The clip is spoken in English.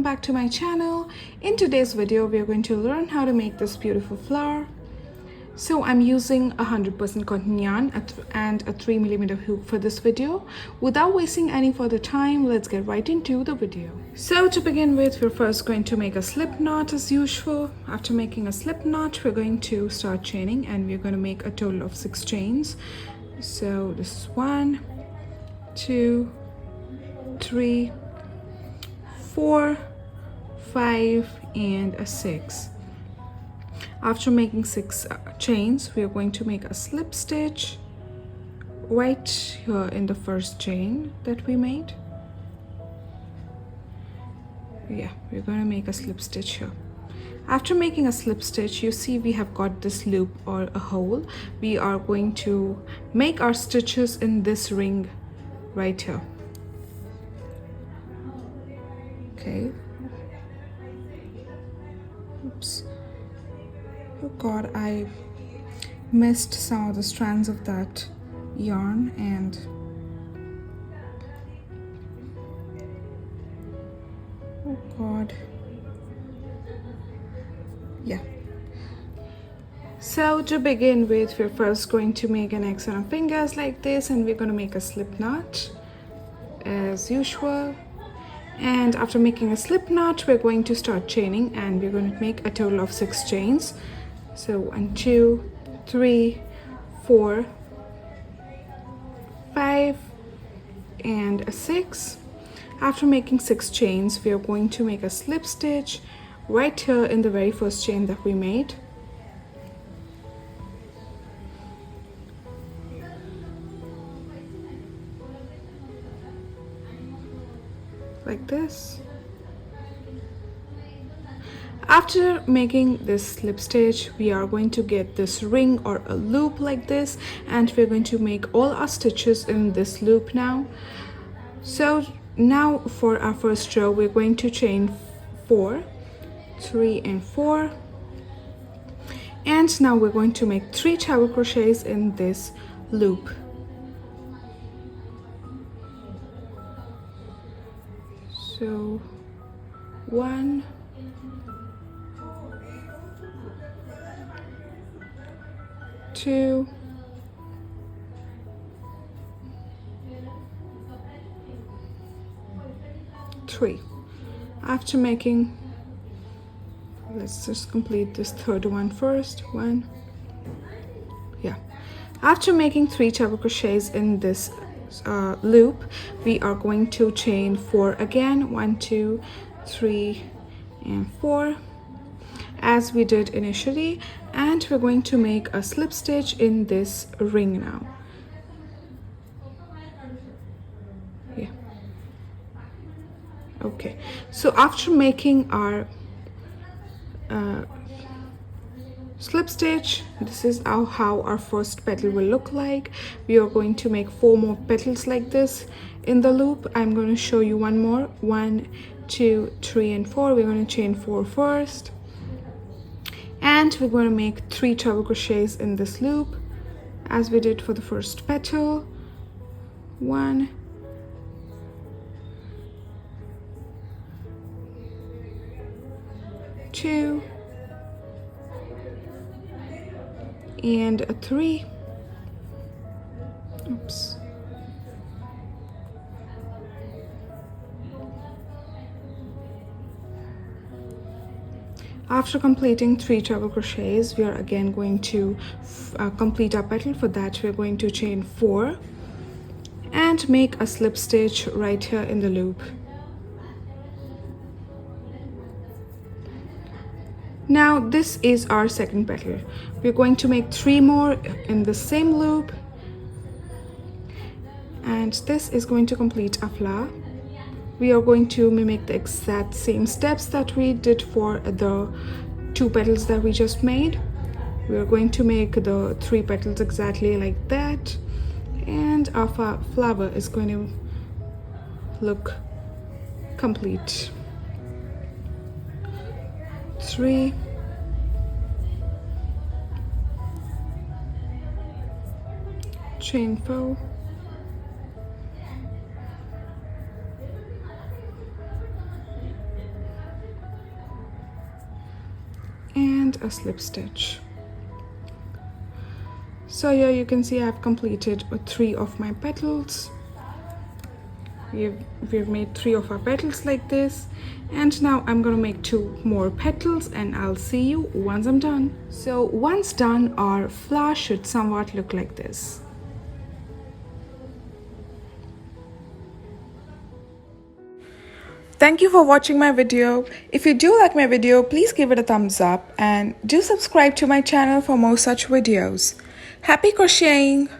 back to my channel. In today's video we are going to learn how to make this beautiful flower. So I'm using 100% cotton yarn and a 3mm hook for this video. Without wasting any further time, let's get right into the video. So to begin with, we're first going to make a slip knot as usual. After making a slip knot, we're going to start chaining and we're going to make a total of 6 chains. So this is 1, 2, 3, 4, 5 and a 6. After making 6 chains, we are going to make a slip stitch right here in the first chain that we made. Yeah, we're going to make a slip stitch here. After making a slip stitch, you see we have got this loop or a hole. We are going to make our stitches in this ring right here. Okay. Oops. Oh god, I missed some of the strands of that yarn and oh god. Yeah. So to begin with, we're first going to make an X on our fingers like this, and we're going to make a slip knot as usual. And after making a slip knot, we're going to start chaining and we're going to make a total of 6 chains. So 1, 2, 3, 4, 5 and a 6. After making 6 chains, we are going to make a slip stitch right here in the very first chain that we made. Like this. After making this slip stitch, we are going to get this ring or a loop like this, and we're going to make all our stitches in this loop now. So now for our first row, we're going to chain 4, 3 and 4, and now we're going to make 3 treble crochets in this loop. So 1, 2, 3. After making, let's just complete this third one first. 1, yeah. After making 3 treble crochets in this loop, we are going to chain 4 again. 1, 2, 3 and 4 as we did initially, and we're going to make a slip stitch in this ring now. Yeah. Okay, so after making our slip stitch, this is how our first petal will look like. We are going to make 4 more petals like this in the loop. I'm going to show you one more. 1, 2, 3 and 4. We're going to chain 4 first, and we're going to make 3 treble crochets in this loop as we did for the first petal. 1, 2 and a 3. Oops. After completing 3 treble crochets, we are again going to complete our petal. For that, we're going to chain 4 and make a slip stitch right here in the loop. Now this is our second petal. We're going to make 3 more in the same loop, and this is going to complete our flower. We are going to mimic the exact same steps that we did for the 2 petals that we just made. We are going to make the 3 petals exactly like that, and our flower is going to look complete. 3, chain 4, and a slip stitch. So here you can see I've completed 3 of my petals. We've made 3 of our petals like this, and now I'm gonna make 2 more petals and I'll see you once I'm done. So once done, our flower should somewhat look like this. Thank you for watching my video. If you do like my video, please give it a thumbs up and do subscribe to my channel for more such videos. Happy crocheting!